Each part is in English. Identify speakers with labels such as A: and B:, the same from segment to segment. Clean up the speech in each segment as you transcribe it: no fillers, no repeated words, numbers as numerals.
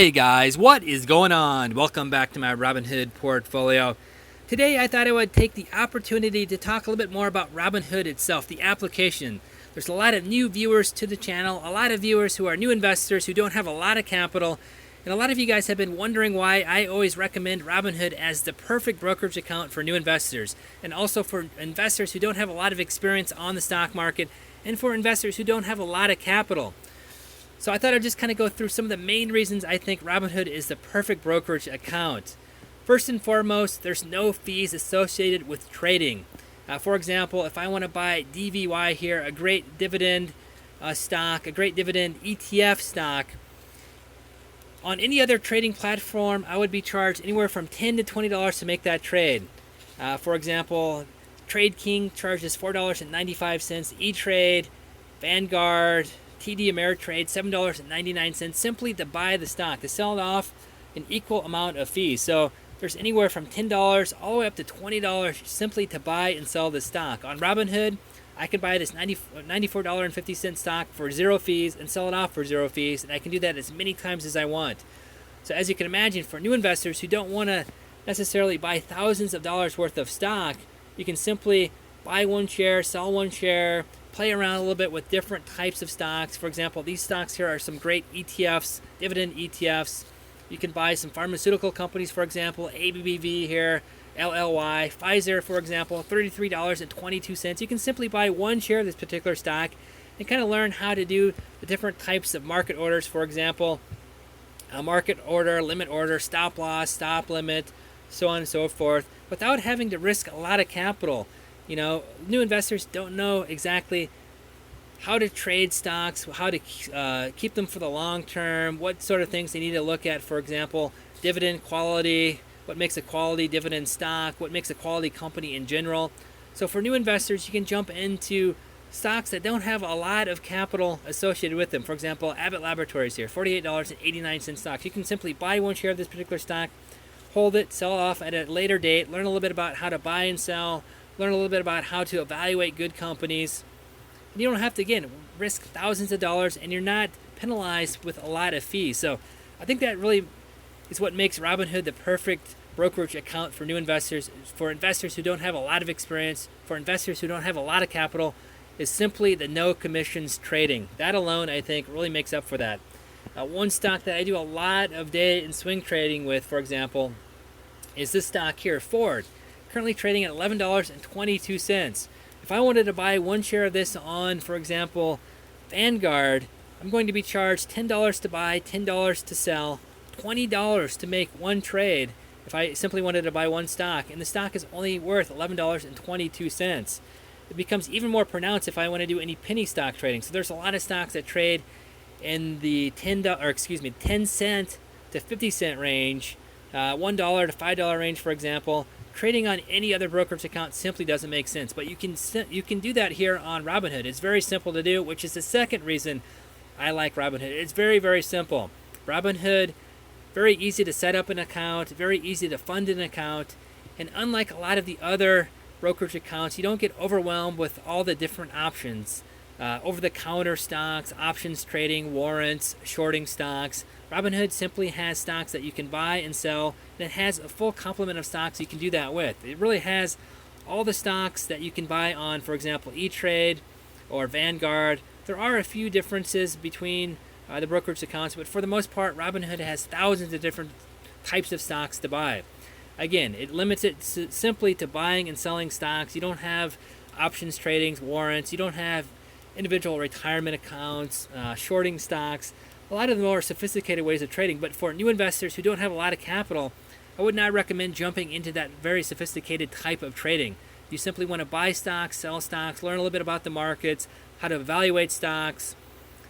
A: Hey guys, what is going on? Welcome back to my Robinhood portfolio. Today I thought I would take the opportunity to talk a little bit more about Robinhood itself, the application. There's a lot of new viewers to the channel, a lot of viewers who are new investors who don't have a lot of capital, and a lot of you guys have been wondering why I always recommend Robinhood as the perfect brokerage account for new investors, and also for investors who don't have a lot of experience on the stock market, and for investors who don't have a lot of capital. So I thought I'd just kind of go through some of the main reasons I think Robinhood is the perfect brokerage account. First and foremost, there's no fees associated with trading. For example, if I want to buy DVY here, a great dividend stock, a great dividend ETF stock, on any other trading platform, I would be charged anywhere from $10 to $20 to make that trade. For example, Trade King charges $4.95, E-Trade, Vanguard, TD Ameritrade, $7.99 simply to buy the stock, to sell it off an equal amount of fees. So there's anywhere from $10 all the way up to $20 simply to buy and sell the stock. On Robinhood, I can buy this $94.50 stock for zero fees and sell it off for zero fees, and I can do that as many times as I want. So as you can imagine, for new investors who don't want to necessarily buy thousands of dollars worth of stock, you can simply buy one share, sell one share, play around a little bit with different types of stocks. For example, these stocks here are some great ETFs, dividend ETFs. You can buy some pharmaceutical companies, for example, ABBV here, LLY, Pfizer, for example, $33.22. You can simply buy one share of this particular stock and kind of learn how to do the different types of market orders. For example, a market order, limit order, stop loss, stop limit, so on and so forth, without having to risk a lot of capital. You know, new investors don't know exactly how to trade stocks, how to keep them for the long term, what sort of things they need to look at. For example, dividend quality, what makes a quality dividend stock, what makes a quality company in general. So for new investors, you can jump into stocks that don't have a lot of capital associated with them. For example, Abbott Laboratories here, $48.89 stock. You can simply buy one share of this particular stock, hold it, sell it off at a later date, learn a little bit about how to buy and sell, learn a little bit about how to evaluate good companies. You don't have to, again, risk thousands of dollars, and you're not penalized with a lot of fees. So I think that really is what makes Robinhood the perfect brokerage account for new investors. For investors who don't have a lot of experience, for investors who don't have a lot of capital, is simply the no commissions trading. That alone, I think, really makes up for that. One stock that I do a lot of day and swing trading with, for example, is this stock here, Ford, currently trading at $11.22. If I wanted to buy one share of this on, for example, Vanguard, I'm going to be charged $10 to buy, $10 to sell, $20 to make one trade if I simply wanted to buy one stock, and the stock is only worth $11.22. It becomes even more pronounced if I want to do any penny stock trading. So there's a lot of stocks that trade in the 10 cent to 50 cent range, $1 to $5 range, for example. Trading on any other brokerage account simply doesn't make sense, but you can do that here on Robinhood. It's very simple to do, which is the second reason I like Robinhood. It's very, very simple. Robinhood, very easy to set up an account, very easy to fund an account, and unlike a lot of the other brokerage accounts, you don't get overwhelmed with all the different options. Over-the-counter stocks, options trading, warrants, shorting stocks. Robinhood simply has stocks that you can buy and sell, and it has a full complement of stocks you can do that with. It really has all the stocks that you can buy on, for example, E-Trade or Vanguard. There are a few differences between the brokerage accounts, but for the most part, Robinhood has thousands of different types of stocks to buy. Again, it limits it simply to buying and selling stocks. You don't have options trading, warrants. You don't have individual retirement accounts, shorting stocks, a lot of the more sophisticated ways of trading. But for new investors who don't have a lot of capital, I would not recommend jumping into that very sophisticated type of trading. You simply want to buy stocks, sell stocks, learn a little bit about the markets, how to evaluate stocks,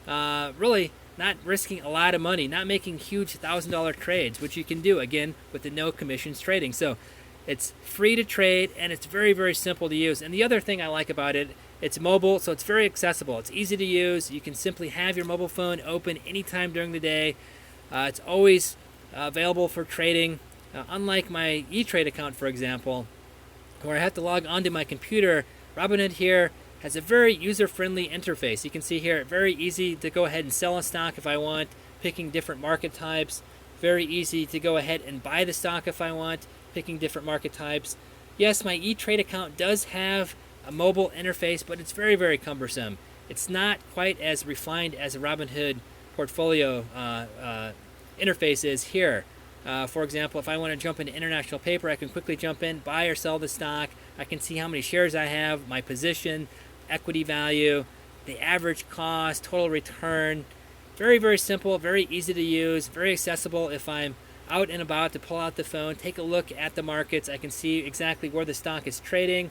A: really not risking a lot of money, not making huge $1,000 trades, which you can do, again, with the no commissions trading. So it's free to trade, and it's very, very simple to use. And the other thing I like about it, it's mobile, so it's very accessible. It's easy to use. You can simply have your mobile phone open anytime during the day. It's always available for trading. Unlike my E-Trade account, for example, where I have to log onto my computer, Robinhood here has a very user-friendly interface. You can see here, very easy to go ahead and sell a stock if I want, picking different market types, Very easy to go ahead and buy the stock if I want, picking different market types. Yes, my E-Trade account does have a mobile interface, but it's very, very cumbersome. It's not quite as refined as a Robinhood portfolio interface is here. For example, if I want to jump into international paper, I can quickly jump in, buy or sell the stock. I can see how many shares I have, my position, equity value, the average cost, total return. Very, very simple, very easy to use, very accessible. If I'm out and about to pull out the phone, take a look at the markets, I can see exactly where the stock is trading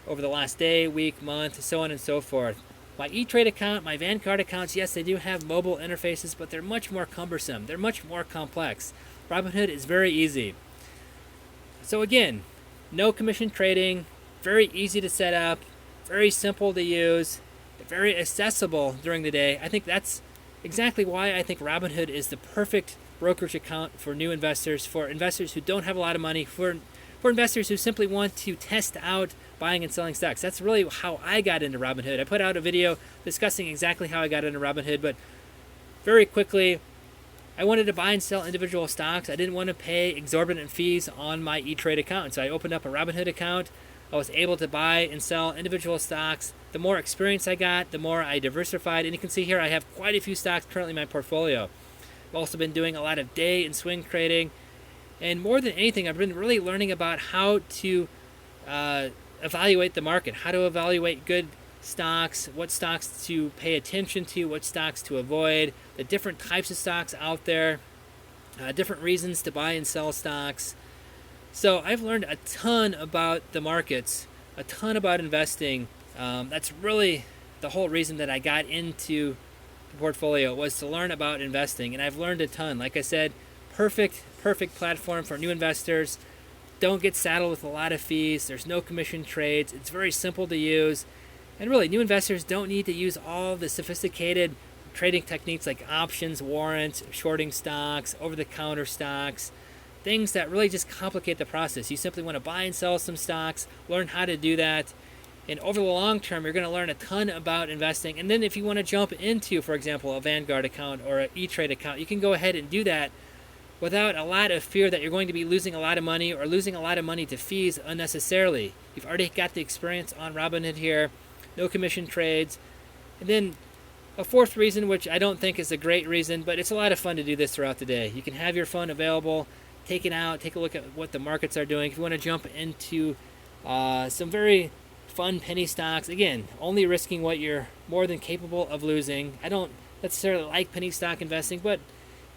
A: over the last day, week, month, so on and so forth. My E-Trade account, my Vanguard accounts, yes, they do have mobile interfaces, but they're much more cumbersome. They're much more complex. Robinhood is very easy. So again, no commission trading, very easy to set up, very simple to use, very accessible during the day. I think that's exactly why I think Robinhood is the perfect brokerage account for new investors, for investors who don't have a lot of money, for investors who simply want to test out buying and selling stocks. That's really how I got into Robinhood. I put out a video discussing exactly how I got into Robinhood, but very quickly, I wanted to buy and sell individual stocks. I didn't want to pay exorbitant fees on my E-Trade account, so I opened up a Robinhood account. I was able to buy and sell individual stocks. The more experience I got, the more I diversified, and you can see here I have quite a few stocks currently in my portfolio. I've also been doing a lot of day and swing trading, and more than anything, I've been really learning about how to evaluate the market, how to evaluate good stocks, what stocks to pay attention to, what stocks to avoid, the different types of stocks out there, different reasons to buy and sell stocks. So I've learned a ton about the markets, a ton about investing. That's really the whole reason that I got into the portfolio, was to learn about investing, and I've learned a ton. Like I said, perfect platform for new investors. Don't get saddled with a lot of fees. There's no commission trades. It's very simple to use. And really, new investors don't need to use all the sophisticated trading techniques like options, warrants, shorting stocks, over-the-counter stocks, things that really just complicate the process. You simply want to buy and sell some stocks, learn how to do that. And over the long term, you're going to learn a ton about investing. And then if you want to jump into, for example, a Vanguard account or an E-Trade account, you can go ahead and do that without a lot of fear that you're going to be losing a lot of money or losing a lot of money to fees unnecessarily. You've already got the experience on Robinhood here, no commission trades. And then a fourth reason, which I don't think is a great reason, but it's a lot of fun to do this throughout the day. You can have your phone available, take it out, take a look at what the markets are doing. If you want to jump into some very fun penny stocks, again, only risking what you're more than capable of losing. I don't necessarily like penny stock investing, but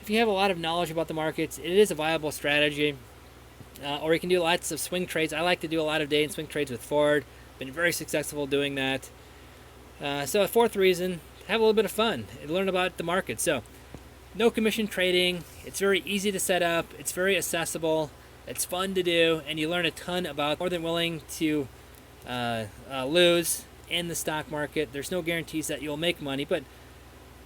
A: if you have a lot of knowledge about the markets, it is a viable strategy. Or you can do lots of swing trades. I like to do a lot of day and swing trades with Ford. Been very successful doing that. So a fourth reason, have a little bit of fun and learn about the market. So no commission trading. It's very easy to set up. It's very accessible. It's fun to do, and you learn a ton about, more than willing to lose in the stock market. There's no guarantees that you'll make money, but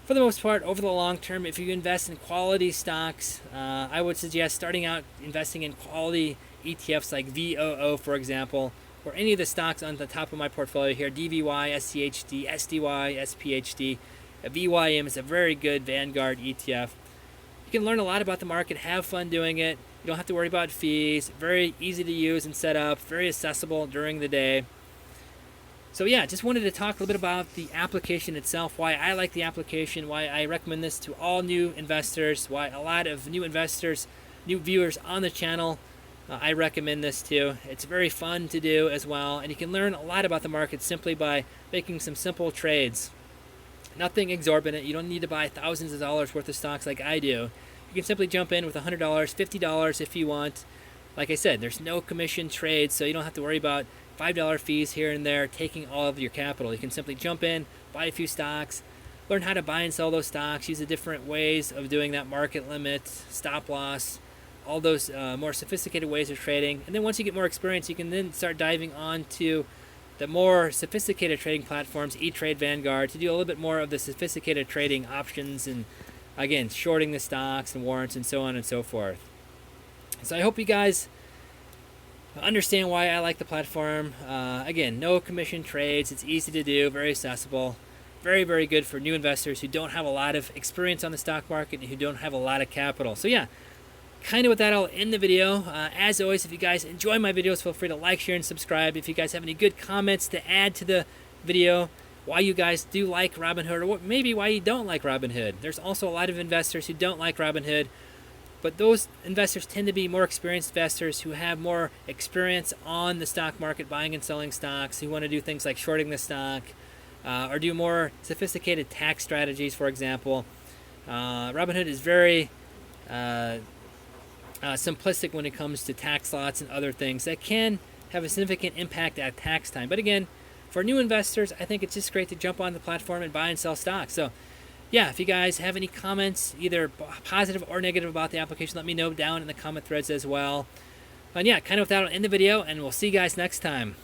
A: for the most part, over the long term, if you invest in quality stocks, I would suggest starting out investing in quality ETFs like VOO, for example, or any of the stocks on the top of my portfolio here, DVY, SCHD, SDY, SPHD. VYM is a very good Vanguard ETF. You can learn a lot about the market, have fun doing it. You don't have to worry about fees. Very easy to use and set up, very accessible during the day. So yeah, just wanted to talk a little bit about the application itself, why I like the application, why I recommend this to all new investors, why a lot of new investors, new viewers on the channel, I recommend this too. It's very fun to do as well, and you can learn a lot about the market simply by making some simple trades. Nothing exorbitant. You don't need to buy thousands of dollars worth of stocks like I do. You can simply jump in with $100, $50 if you want. Like I said, there's no commission trades, so you don't have to worry about $5 fees here and there taking all of your capital. You can simply jump in, buy a few stocks, learn how to buy and sell those stocks, use the different ways of doing that, market limit, stop loss, all those more sophisticated ways of trading. And then once you get more experience, you can then start diving on to the more sophisticated trading platforms, E-Trade, Vanguard, to do a little bit more of the sophisticated trading options and, again, shorting the stocks and warrants and so on and so forth. So I hope you guys understand why I like the platform. Again, no commission trades. It's easy to do, very accessible, very, very good for new investors who don't have a lot of experience on the stock market and who don't have a lot of capital. So yeah, kind of with that, I'll end the video. As always, if you guys enjoy my videos, feel free to like, share, and subscribe. If you guys have any good comments to add to the video, why you guys do like Robinhood, or maybe why you don't like Robinhood. There's also a lot of investors who don't like Robinhood, but those investors tend to be more experienced investors who have more experience on the stock market, buying and selling stocks, who want to do things like shorting the stock, or do more sophisticated tax strategies, for example. Robinhood is very simplistic when it comes to tax lots and other things that can have a significant impact at tax time. But again, for new investors, I think it's just great to jump on the platform and buy and sell stocks. So yeah, if you guys have any comments, either positive or negative about the application, let me know down in the comment threads as well. And yeah, kind of with that, I'll end the video, and we'll see you guys next time.